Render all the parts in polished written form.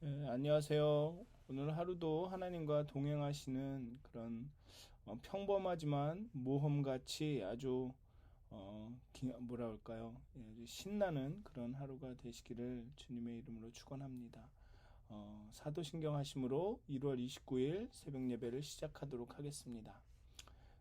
안녕하세요. 오늘 하루도 하나님과 동행하시는 그런 평범하지만 모험같이 아주 뭐라 할까요? 아주 신나는 그런 하루가 되시기를 주님의 이름으로 축원합니다. 사도신경 하심으로 1월 29일 새벽 예배를 시작하도록 하겠습니다.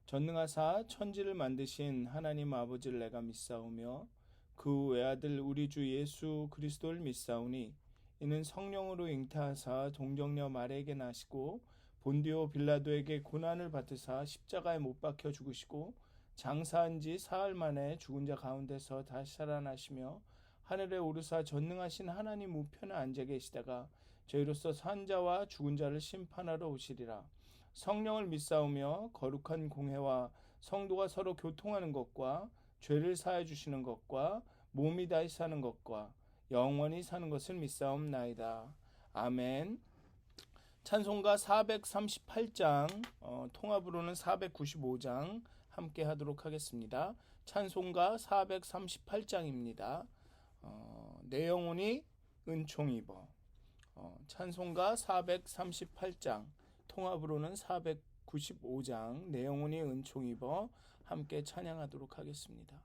전능하사 천지를 만드신 하나님 아버지를 내가 믿사오며 그 외아들 우리 주 예수 그리스도를 믿사오니 이는 성령으로 잉태하사 동정녀 마리아에게 나시고 본디오 빌라도에게 고난을 받으사 십자가에 못 박혀 죽으시고 장사한 지 사흘 만에 죽은 자 가운데서 다시 살아나시며 하늘에 오르사 전능하신 하나님 우편에 앉아 계시다가 저희로서 산 자와 죽은 자를 심판하러 오시리라. 성령을 믿사오며 거룩한 공회와 성도가 서로 교통하는 것과 죄를 사해 주시는 것과 몸이 다시 사는 것과 영원히 사는 것을 믿사옵나이다. 아멘. 찬송가 438장, 통합으로는 495장 함께 하도록 하겠습니다. 찬송가 438장입니다. 내 영혼이 은총 입어. 찬송가 438장, 통합으로는 495장, 내 영혼이 은총 입어 함께 찬양하도록 하겠습니다.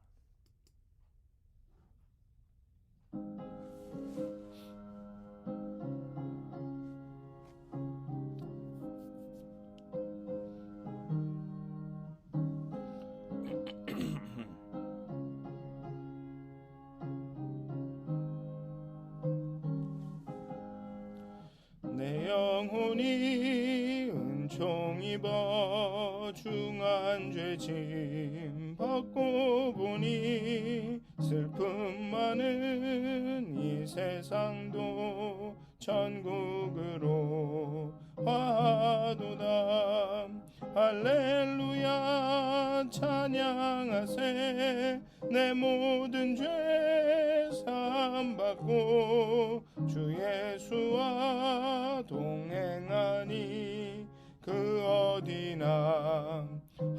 내 영혼이 은총 입어 중한 죄짐 받고 보니 슬픔 많은 이 세상도 천국으로 화도다. 할렐루야 찬양하세. 내 모든 죄 사함 받고 주 예수와 동행하니 그 어디나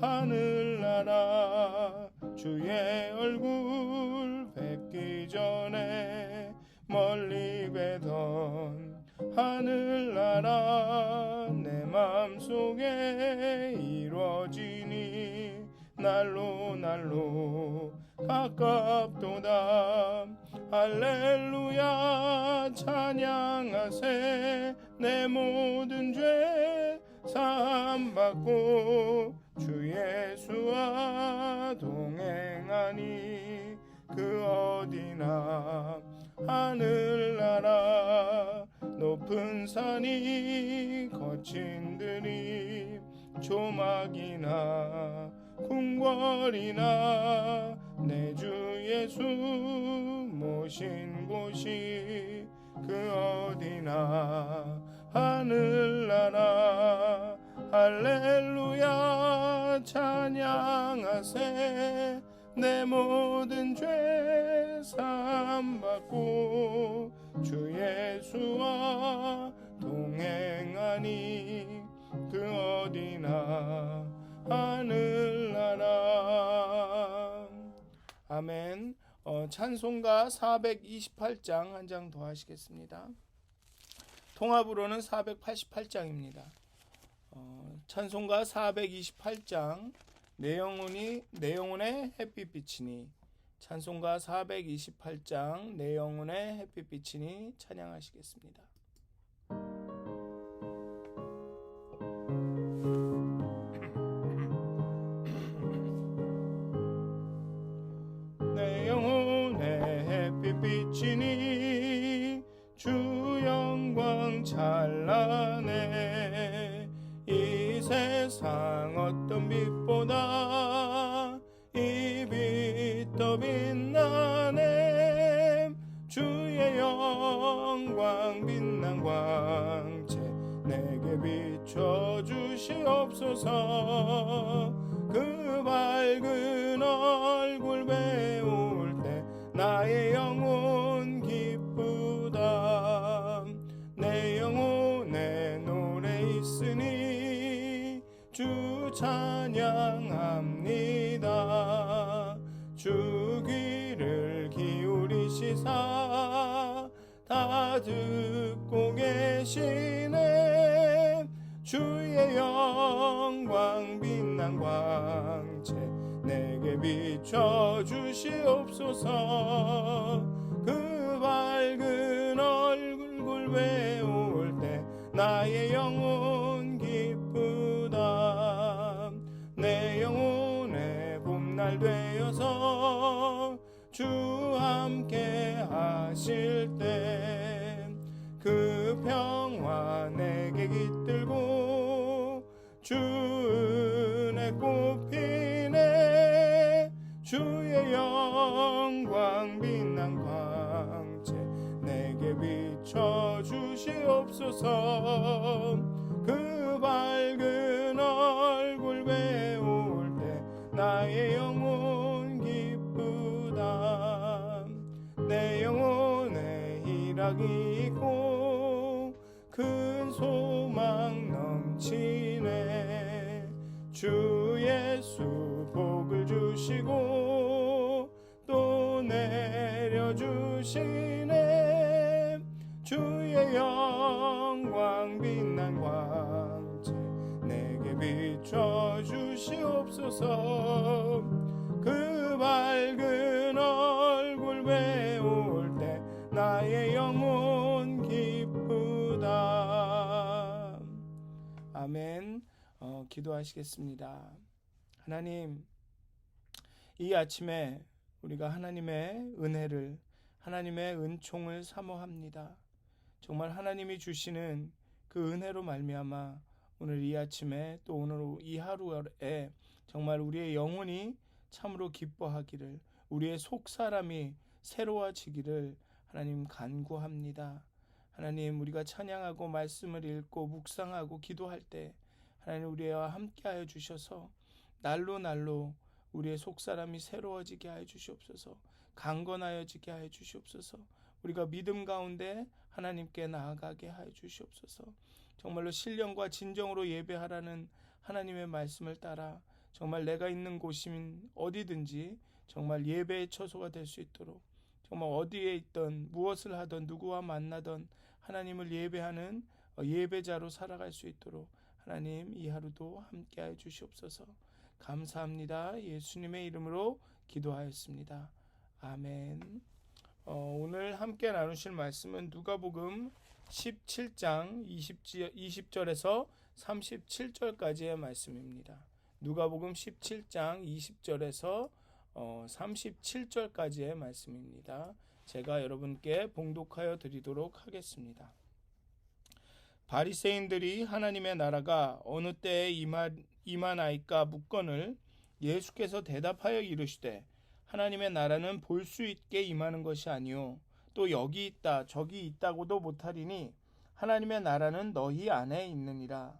하늘나라 주의 얼굴 뵙기 전에 멀리 뵈던 하늘나라 내 맘속에 이루어지니 날로 날로 가깝도다. 할렐루야 찬양하세. 내 모든 죄 사함 받고 주 예수와 동행하니 그 어디나 하늘나라 높은 산이 거친 들이 조막이나 궁궐이나 내 주 예수 모신 곳이 그 어디나 하늘나라. 할렐루야 찬양하세. 내 모든 죄 사함 받고 주 예수와 동행하니 그 어디나 하늘나라. 아멘. 찬송가 428장 한 장 더 하시겠습니다. 통합으로는 488장입니다. 찬송가 428장 내 영혼의 햇빛비치니. 찬송가 428장 내 영혼의 햇빛비치니 찬양하시겠습니다. 내 영혼의 햇빛 비치니 주 영광 찬란해. 이 세상 어떤 빛보다 이 빛 더 빛나네. 주의 영광 빛난 광채 내게 비춰주시옵소서. 그 밝은 얼굴 배울 때 나의 영혼 기쁘다. 내 영혼에 노래 있으니 주 찬양합니다. 주 귀를 기울이시사 다 듣고 계시네. 주의 영광 빛난 광채 내게 비춰주시옵소서. 그 밝은 얼굴 배울 때 나의 영혼 기쁘다. 내 영혼의 봄날 되어서 주 함께 하실 때 그 평화 내게 깃들고 주 은혜 꽃피네. 주의 영광 빛난 광채 내게 비춰주시옵소서. 그 밝은 얼굴 배울 때 나의 영혼 기쁘다. 내 영혼에 희락이 있고 큰 소망 넘치네. 주 예수 복을 주시고 또 내려주시네. 주의 영광 빛난 광채 내게 비춰주시옵소서. 그 밝은 얼굴 배울 때 나의 영혼 기쁘다. 아멘. 기도하시겠습니다. 하나님, 이 아침에 우리가 하나님의 은혜를, 하나님의 은총을 사모합니다. 정말 하나님이 주시는 그 은혜로 말미암아 오늘 이 아침에 또 오늘 이 하루에 정말 우리의 영혼이 참으로 기뻐하기를, 우리의 속사람이 새로워지기를 하나님 간구합니다. 하나님, 우리가 찬양하고 말씀을 읽고 묵상하고 기도할 때 하나님 우리와 함께하여 주셔서 날로 날로 우리의 속사람이 새로워지게 하여 주시옵소서. 강건하여지게 하여 주시옵소서. 우리가 믿음 가운데 하나님께 나아가게 하여 주시옵소서. 정말로 신령과 진정으로 예배하라는 하나님의 말씀을 따라 정말 내가 있는 곳인 어디든지 정말 예배의 처소가 될 수 있도록, 정말 어디에 있던 무엇을 하던 누구와 만나던 하나님을 예배하는 예배자로 살아갈 수 있도록 하나님 이 하루도 함께하여 주시옵소서. 감사합니다. 예수님의 이름으로 기도하였습니다. 아멘. 오늘 함께 나누실 말씀은 누가복음 17장 20절에서 37절까지의 말씀입니다. 누가복음 17장 20절에서 37절까지의 말씀입니다. 제가 여러분께 봉독하여 드리도록 하겠습니다. 바리새인들이 하나님의 나라가 어느 때에 임하나이까 묻거늘 예수께서 대답하여 이르시되 하나님의 나라는 볼 수 있게 임하는 것이 아니요 또 여기 있다 저기 있다고도 못하리니 하나님의 나라는 너희 안에 있느니라.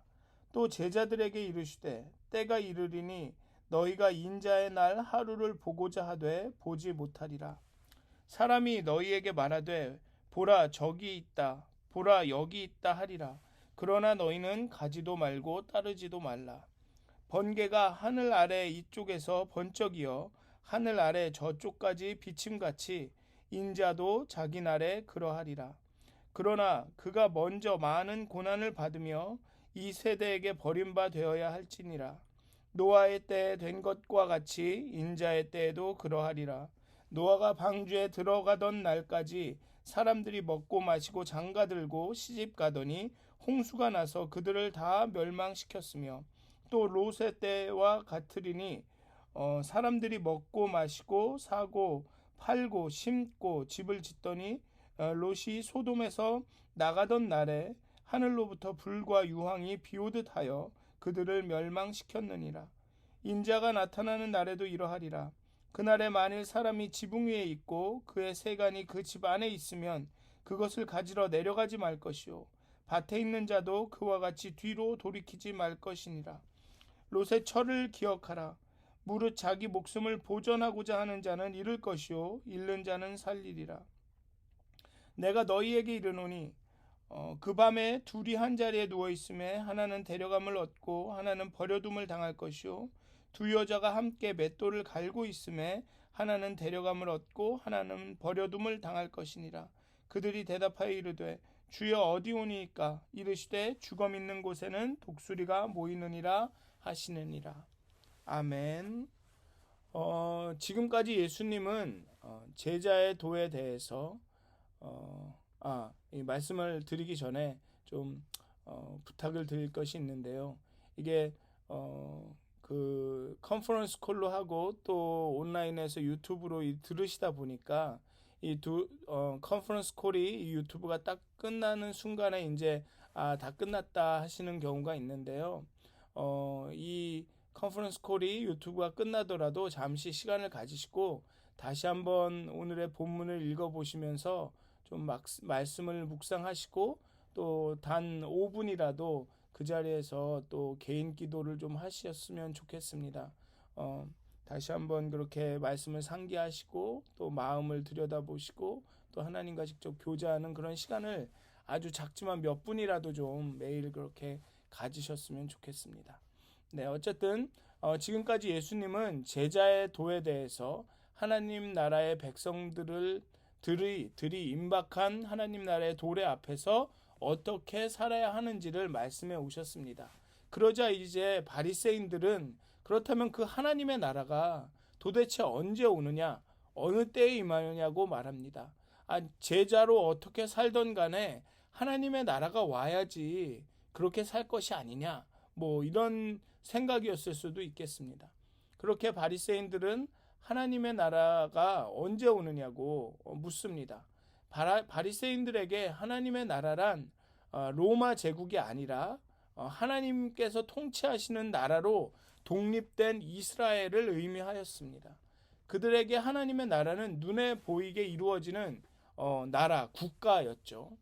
또 제자들에게 이르시되 때가 이르리니 너희가 인자의 날 하루를 보고자 하되 보지 못하리라. 사람이 너희에게 말하되 보라 저기 있다 보라 여기 있다 하리라. 그러나 너희는 가지도 말고 따르지도 말라. 번개가 하늘 아래 이쪽에서 번쩍이어 하늘 아래 저쪽까지 비침같이 인자도 자기 날에 그러하리라. 그러나 그가 먼저 많은 고난을 받으며 이 세대에게 버림바 되어야 할지니라. 노아의 때에 된 것과 같이 인자의 때에도 그러하리라. 노아가 방주에 들어가던 날까지 사람들이 먹고 마시고 장가들고 시집가더니 홍수가 나서 그들을 다 멸망시켰으며 또 롯의 때와 같으리니 사람들이 먹고 마시고 사고 팔고 심고 집을 짓더니 롯이 소돔에서 나가던 날에 하늘로부터 불과 유황이 비오듯 하여 그들을 멸망시켰느니라. 인자가 나타나는 날에도 이러하리라. 그날에 만일 사람이 지붕 위에 있고 그의 세간이 그 집 안에 있으면 그것을 가지러 내려가지 말 것이요 밭에 있는 자도 그와 같이 뒤로 돌이키지 말 것이니라. 롯의 철을 기억하라. 무릇 자기 목숨을 보전하고자 하는 자는 잃을 것이요 잃는 자는 살리리라. 내가 너희에게 이르노니 그 밤에 둘이 한 자리에 누워 있음에 하나는 데려감을 얻고 하나는 버려둠을 당할 것이요 두 여자가 함께 맷돌을 갈고 있음에 하나는 데려감을 얻고 하나는 버려둠을 당할 것이니라. 그들이 대답하여 이르되 주여 어디 오니이까? 이르시되 죽음 있는 곳에는 독수리가 모이느니라 하시느니라. 아멘. 지금까지 예수님은 제자의 도에 대해서 이 말씀을 드리기 전에 좀 부탁을 드릴 것이 있는데요. 이게 그 컨퍼런스 콜로 하고 또 온라인에서 유튜브로 들으시다 보니까 이 컨퍼런스 콜이 유튜브가 딱 끝나는 순간에 이제 다 끝났다 하시는 경우가 있는데요. 이 컨퍼런스 콜이 유튜브가 끝나더라도 잠시 시간을 가지시고 다시 한번 오늘의 본문을 읽어보시면서 좀 말씀을 묵상하시고 또 단 5분이라도 그 자리에서 또 개인 기도를 좀 하셨으면 좋겠습니다. 다시 한번 그렇게 말씀을 상기하시고 또 마음을 들여다보시고 또 하나님과 직접 교제하는 그런 시간을 아주 작지만 몇 분이라도 좀 매일 그렇게 가지셨으면 좋겠습니다. 네, 어쨌든 지금까지 예수님은 제자의 도에 대해서 하나님 나라의 백성들이 임박한 하나님 나라의 도래 앞에서 어떻게 살아야 하는지를 말씀해 오셨습니다. 그러자 이제 바리새인들은 그렇다면 그 하나님의 나라가 도대체 언제 오느냐, 어느 때에 임하느냐고 말합니다. 제자로 어떻게 살던 간에 하나님의 나라가 와야지 그렇게 살 것이 아니냐, 이런 생각이었을 수도 있겠습니다. 그렇게 바리새인들은 하나님의 나라가 언제 오느냐고 묻습니다. 바리새인들에게 하나님의 나라란 로마 제국이 아니라 하나님께서 통치하시는 나라로 독립된 이스라엘을 의미하였습니다. 그들에게 하나님의 나라는 눈에 보이게 이루어지는 나라, 국가였죠.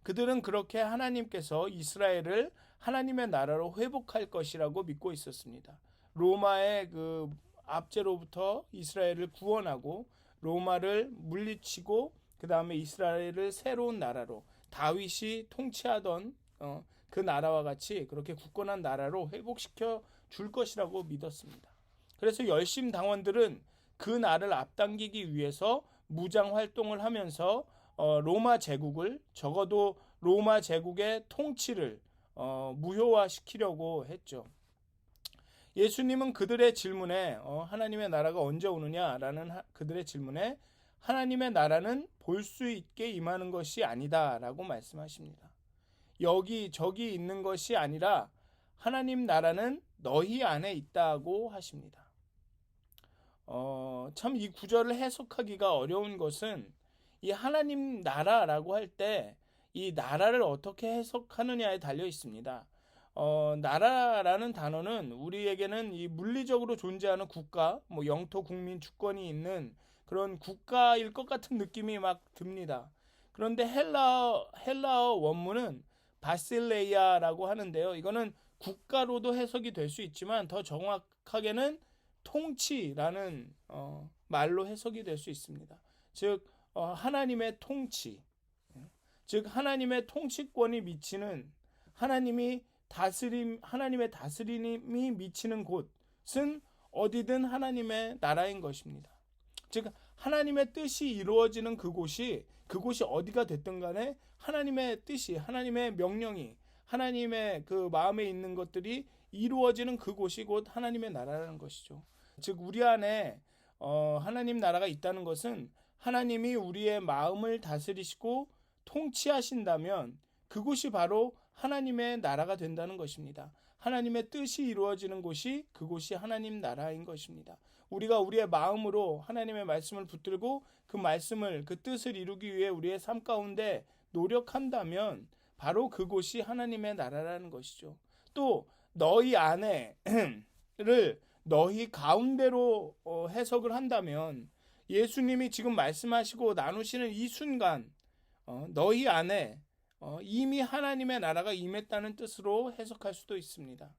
그들은 그렇게 하나님께서 이스라엘을 하나님의 나라로 회복할 것이라고 믿고 있었습니다. 로마의 그 압제로부터 이스라엘을 구원하고 로마를 물리치고 그 다음에 이스라엘을 새로운 나라로 다윗이 통치하던 그 나라와 같이 그렇게 굳건한 나라로 회복시켜 줄 것이라고 믿었습니다. 그래서 열심 당원들은 그 날을 앞당기기 위해서 무장 활동을 하면서 로마 제국을 적어도 로마 제국의 통치를 무효화시키려고 했죠. 예수님은 그들의 질문에 하나님의 나라가 언제 오느냐라는 그들의 질문에 하나님의 나라는 볼 수 있게 임하는 것이 아니다라고 말씀하십니다. 여기 저기 있는 것이 아니라 하나님 나라는 너희 안에 있다고 하십니다. 참 이 구절을 해석하기가 어려운 것은 이 하나님 나라라고 할 때 이 나라를 어떻게 해석하느냐에 달려 있습니다. 나라라는 단어는 우리에게는 이 물리적으로 존재하는 국가, 영토, 국민, 주권이 있는 그런 국가일 것 같은 느낌이 막 듭니다. 그런데 헬라어 원문은 바실레이아라고 하는데요. 이거는 국가로도 해석이 될 수 있지만 더 정확하게는 통치라는 말로 해석이 될 수 있습니다. 즉 하나님의 통치, 즉 하나님의 통치권이 미치는 하나님의 다스림이 미치는 곳은 어디든 하나님의 나라인 것입니다. 즉 하나님의 뜻이 이루어지는 그곳이 어디가 됐든 간에 하나님의 뜻이, 하나님의 명령이, 하나님의 그 마음에 있는 것들이 이루어지는 그곳이 곧 하나님의 나라라는 것이죠. 즉 우리 안에 하나님 나라가 있다는 것은 하나님이 우리의 마음을 다스리시고 통치하신다면 그곳이 바로 하나님의 나라가 된다는 것입니다. 하나님의 뜻이 이루어지는 곳이 그곳이 하나님 나라인 것입니다. 우리가 우리의 마음으로 하나님의 말씀을 붙들고 그 뜻을 이루기 위해 우리의 삶 가운데 노력한다면 바로 그곳이 하나님의 나라라는 것이죠. 또 너희 안에를 너희 가운데로 해석을 한다면 예수님이 지금 말씀하시고 나누시는 이 순간 너희 안에 이미 하나님의 나라가 임했다는 뜻으로 해석할 수도 있습니다.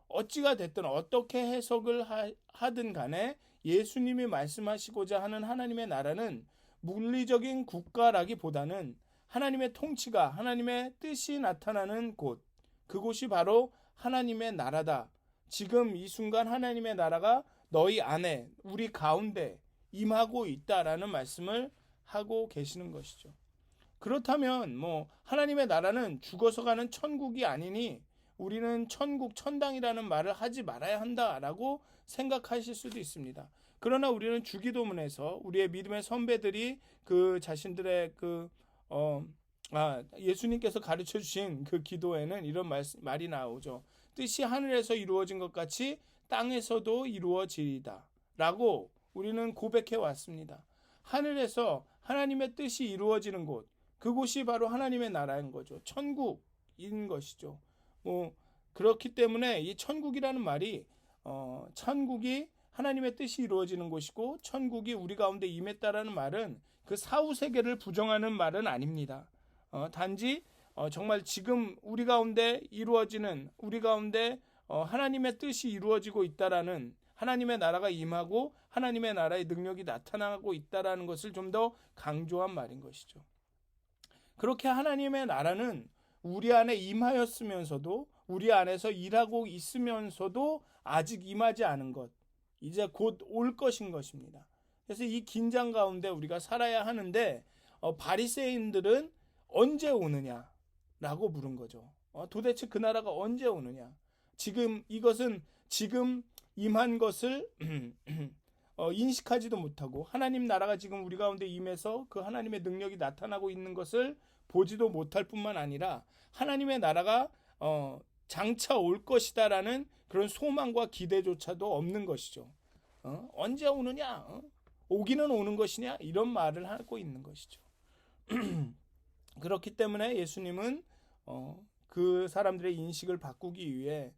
어찌가 됐든 어떻게 해석을 하든 간에 예수님이 말씀하시고자 하는 하나님의 나라는 물리적인 국가라기보다는 하나님의 통치가, 하나님의 뜻이 나타나는 곳, 그곳이 바로 하나님의 나라다. 지금 이 순간 하나님의 나라가 너희 안에, 우리 가운데 임하고 있다라는 말씀을 하고 계시는 것이죠. 그렇다면 하나님의 나라는 죽어서 가는 천국이 아니니 우리는 천국, 천당이라는 말을 하지 말아야 한다라고 생각하실 수도 있습니다. 그러나 우리는 주기도문에서 우리의 믿음의 선배들이 그 자신들의 예수님께서 가르쳐 주신 그 기도에는 이런 말이 나오죠. 뜻이 하늘에서 이루어진 것 같이 땅에서도 이루어지리다 라고 우리는 고백해 왔습니다. 하늘에서 하나님의 뜻이 이루어지는 곳, 그곳이 바로 하나님의 나라인 거죠. 천국인 것이죠. 그렇기 때문에 이 천국이라는 말이 천국이 하나님의 뜻이 이루어지는 곳이고 천국이 우리 가운데 임했다라는 말은 그 사후 세계를 부정하는 말은 아닙니다. 단지 정말 지금 우리 가운데 이루어지는 우리 가운데 하나님의 뜻이 이루어지고 있다라는 하나님의 나라가 임하고 하나님의 나라의 능력이 나타나고 있다라는 것을 좀 더 강조한 말인 것이죠. 그렇게 하나님의 나라는 우리 안에 임하였으면서도 우리 안에서 일하고 있으면서도 아직 임하지 않은 것, 이제 곧 올 것인 것입니다. 그래서 이 긴장 가운데 우리가 살아야 하는데 바리새인들은 언제 오느냐라고 물은 거죠. 도대체 그 나라가 언제 오느냐? 이것은 지금 임한 것을 인식하지도 못하고 하나님 나라가 지금 우리 가운데 임해서 그 하나님의 능력이 나타나고 있는 것을 보지도 못할 뿐만 아니라 하나님의 나라가 장차 올 것이다라는 그런 소망과 기대조차도 없는 것이죠. 언제 오느냐? 오기는 오는 것이냐? 이런 말을 하고 있는 것이죠. 그렇기 때문에 예수님은 그 사람들의 인식을 바꾸기 위해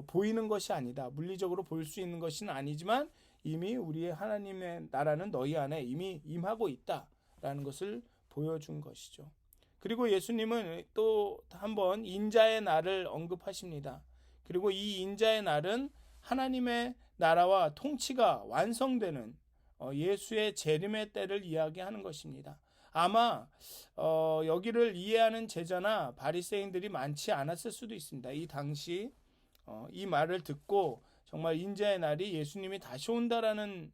보이는 것이 아니다. 물리적으로 볼 수 있는 것은 아니지만 이미 우리의 하나님의 나라는 너희 안에 이미 임하고 있다라는 것을 보여준 것이죠. 그리고 예수님은 또 한번 인자의 날을 언급하십니다. 그리고 이 인자의 날은 하나님의 나라와 통치가 완성되는 예수의 재림의 때를 이야기하는 것입니다. 아마 여기를 이해하는 제자나 바리새인들이 많지 않았을 수도 있습니다. 이 당시 이 말을 듣고 정말 인자의 날이 예수님이 다시 온다라는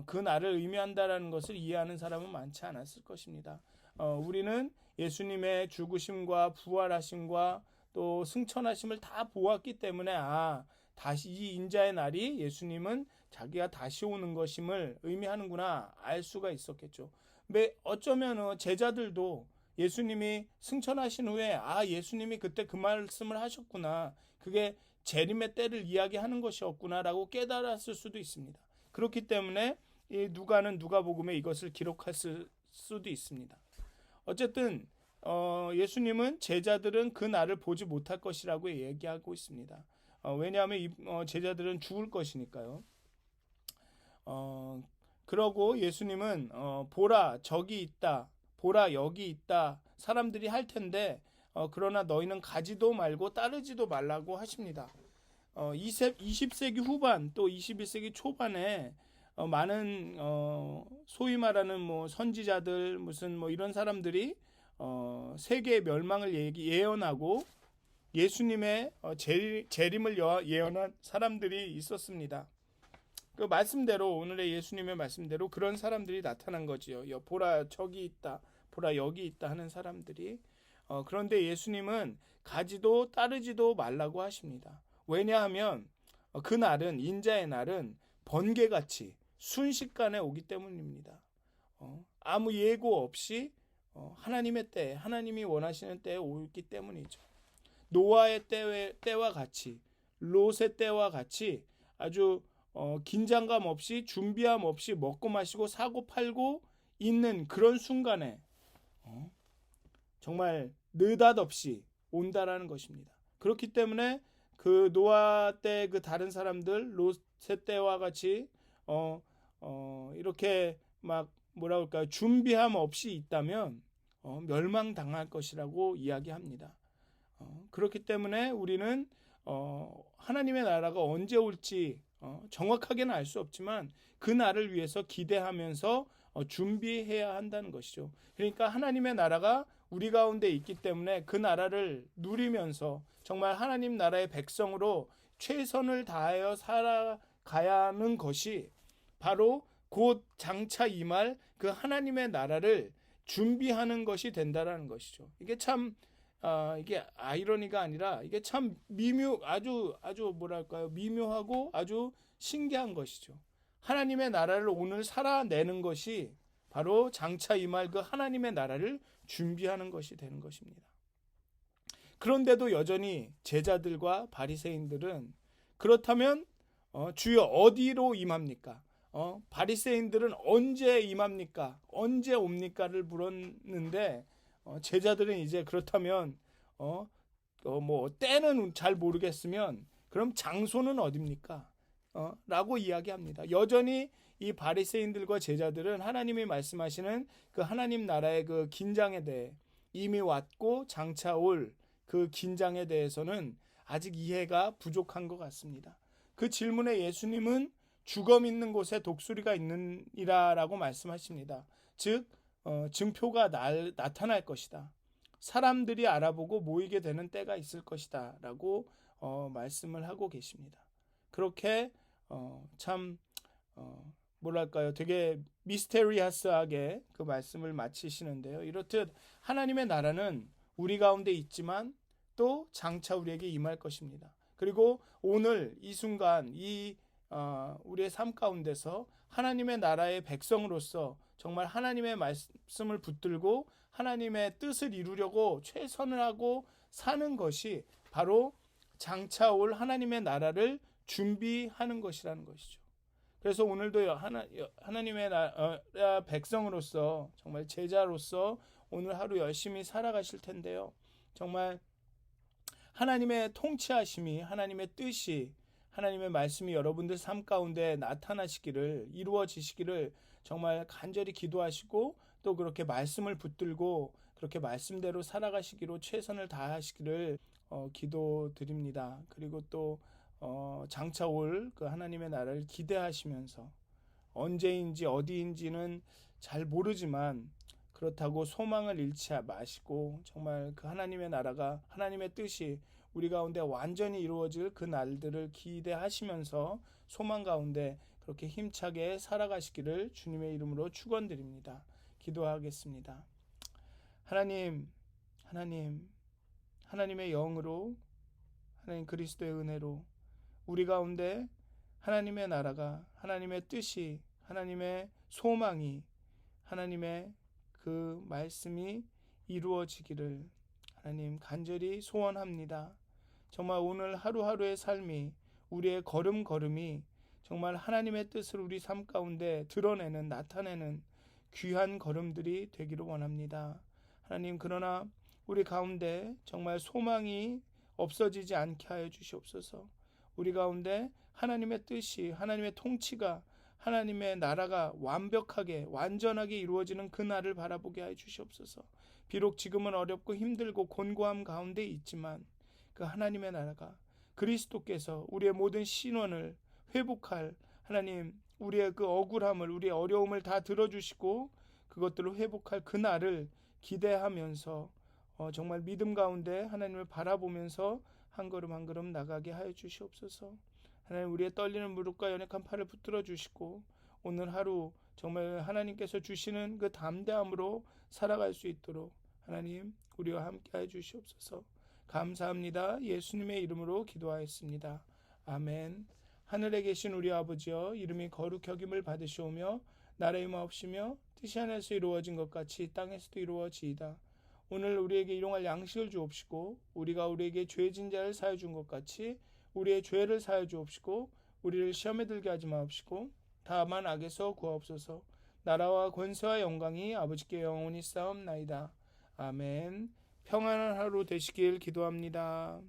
그 날을 의미한다라는 것을 이해하는 사람은 많지 않았을 것입니다. 우리는 예수님의 죽으심과 부활하심과 또 승천하심을 다 보았기 때문에 다시 이 인자의 날이 예수님은 자기가 다시 오는 것임을 의미하는구나 알 수가 있었겠죠. 어쩌면 제자들도 예수님이 승천하신 후에 예수님이 그때 그 말씀을 하셨구나, 그게 재림의 때를 이야기하는 것이었구나라고 깨달았을 수도 있습니다. 그렇기 때문에 이 누가는 누가복음에 이것을 기록할 수도 있습니다. 어쨌든 예수님은 제자들은 그 날을 보지 못할 것이라고 얘기하고 있습니다. 왜냐하면 제자들은 죽을 것이니까요. 그러고 예수님은 보라 저기 있다, 보라 여기 있다 사람들이 할 텐데 그러나 너희는 가지도 말고 따르지도 말라고 하십니다. 20세기 후반 또 21세기 초반에 많은 소위 말하는 선지자들 이런 사람들이 세계의 멸망을 예언하고 예수님의 재림을 예언한 사람들이 있었습니다. 그 말씀대로 오늘의 예수님의 말씀대로 그런 사람들이 나타난 거지요. 보라 저기 있다, 보라 여기 있다 하는 사람들이. 그런데 예수님은 가지도 따르지도 말라고 하십니다. 왜냐하면 그 날은 인자의 날은 번개같이 순식간에 오기 때문입니다. 아무 예고 없이 하나님의 때, 하나님이 원하시는 때에 오기 때문이죠. 노아의 때와 같이, 롯의 때와 같이 아주 긴장감 없이 준비함 없이 먹고 마시고 사고 팔고 있는 그런 순간에 정말 느닷없이 온다라는 것입니다. 그렇기 때문에 그 노아 때 그 다른 사람들 롯의 때와 같이 이렇게 막 준비함 없이 있다면 멸망당할 것이라고 이야기합니다. 그렇기 때문에 우리는 하나님의 나라가 언제 올지 정확하게는 알 수 없지만 그 날을 위해서 기대하면서 준비해야 한다는 것이죠. 그러니까 하나님의 나라가 우리 가운데 있기 때문에 그 나라를 누리면서 정말 하나님 나라의 백성으로 최선을 다하여 살아가야 하는 것이 바로 곧 장차 임할 그 하나님의 나라를 준비하는 것이 된다라는 것이죠. 이게 참 이게 아이러니가 아니라 이게 참 아주 뭐랄까요, 미묘하고 아주 신기한 것이죠. 하나님의 나라를 오늘 살아내는 것이 바로 장차 임할 그 하나님의 나라를 준비하는 것이 되는 것입니다. 그런데도 여전히 제자들과 바리새인들은 그렇다면 주여 어디로 임합니까? 바리새인들은 언제 임합니까? 언제 옵니까를 물었는데 제자들은 이제 그렇다면 뭐 때는 잘 모르겠으면 그럼 장소는 어디입니까? 라고 이야기합니다. 여전히 이 바리새인들과 제자들은 하나님이 말씀하시는 그 하나님 나라의 그 긴장에 대해 이미 왔고 장차 올 그 긴장에 대해서는 아직 이해가 부족한 것 같습니다. 그 질문에 예수님은 주검 있는 곳에 독수리가 있느니라 라고 말씀하십니다. 즉 증표가 나타날 것이다. 사람들이 알아보고 모이게 되는 때가 있을 것이다 라고 말씀을 하고 계십니다. 그렇게 참 뭐랄까요, 되게 미스테리어스하게 그 말씀을 마치시는데요. 이렇듯 하나님의 나라는 우리 가운데 있지만 또 장차 우리에게 임할 것입니다. 그리고 오늘 이 순간 우리의 삶 가운데서 하나님의 나라의 백성으로서 정말 하나님의 말씀을 붙들고 하나님의 뜻을 이루려고 최선을 하고 사는 것이 바로 장차 올 하나님의 나라를 준비하는 것이라는 것이죠. 그래서 오늘도 하나님의 백성으로서 정말 제자로서 오늘 하루 열심히 살아가실 텐데요. 정말 하나님의 통치하심이, 하나님의 뜻이, 하나님의 말씀이 여러분들 삶 가운데 나타나시기를, 이루어지시기를 정말 간절히 기도하시고 또 그렇게 말씀을 붙들고 그렇게 말씀대로 살아가시기로 최선을 다하시기를 기도드립니다. 그리고 또 장차 올 그 하나님의 나라를 기대하시면서 언제인지 어디인지는 잘 모르지만 그렇다고 소망을 잃지 마시고 정말 그 하나님의 나라가, 하나님의 뜻이 우리 가운데 완전히 이루어질 그 날들을 기대하시면서 소망 가운데 그렇게 힘차게 살아가시기를 주님의 이름으로 축원드립니다. 기도하겠습니다. 하나님의 영으로, 하나님 그리스도의 은혜로 우리 가운데 하나님의 나라가, 하나님의 뜻이, 하나님의 소망이, 하나님의 그 말씀이 이루어지기를 하나님 간절히 소원합니다. 정말 오늘 하루하루의 삶이, 우리의 걸음걸음이 정말 하나님의 뜻을 우리 삶 가운데 드러내는, 나타내는 귀한 걸음들이 되기를 원합니다. 하나님, 그러나 우리 가운데 정말 소망이 없어지지 않게 하여 주시옵소서. 우리 가운데 하나님의 뜻이, 하나님의 통치가, 하나님의 나라가 완벽하게, 완전하게 이루어지는 그 날을 바라보게 하여 주시옵소서. 비록 지금은 어렵고 힘들고 곤고함 가운데 있지만 그 하나님의 나라가, 그리스도께서 우리의 모든 신원을 회복할, 하나님 우리의 그 억울함을, 우리의 어려움을 다 들어주시고 그것들을 회복할 그 날을 기대하면서 정말 믿음 가운데 하나님을 바라보면서 한 걸음 한 걸음 나가게 하여 주시옵소서. 하나님, 우리의 떨리는 무릎과 연약한 팔을 붙들어 주시고 오늘 하루 정말 하나님께서 주시는 그 담대함으로 살아갈 수 있도록 하나님 우리와 함께 하여 주시옵소서. 감사합니다. 예수님의 이름으로 기도하였습니다. 아멘. 하늘에 계신 우리 아버지여, 이름이 거룩히 여김을 받으시오며 나라의 마옵시며 뜻이 하늘에서 이루어진 것 같이 땅에서도 이루어지이다. 오늘 우리에게 일용할 양식을 주옵시고 우리가 우리에게 죄진 자를 사하여 준 것 같이 우리의 죄를 사하여 주옵시고 우리를 시험에 들게 하지 마옵시고 다만 악에서 구하옵소서. 나라와 권세와 영광이 아버지께 영원히 싸움나이다. 아멘. 평안한 하루 되시길 기도합니다.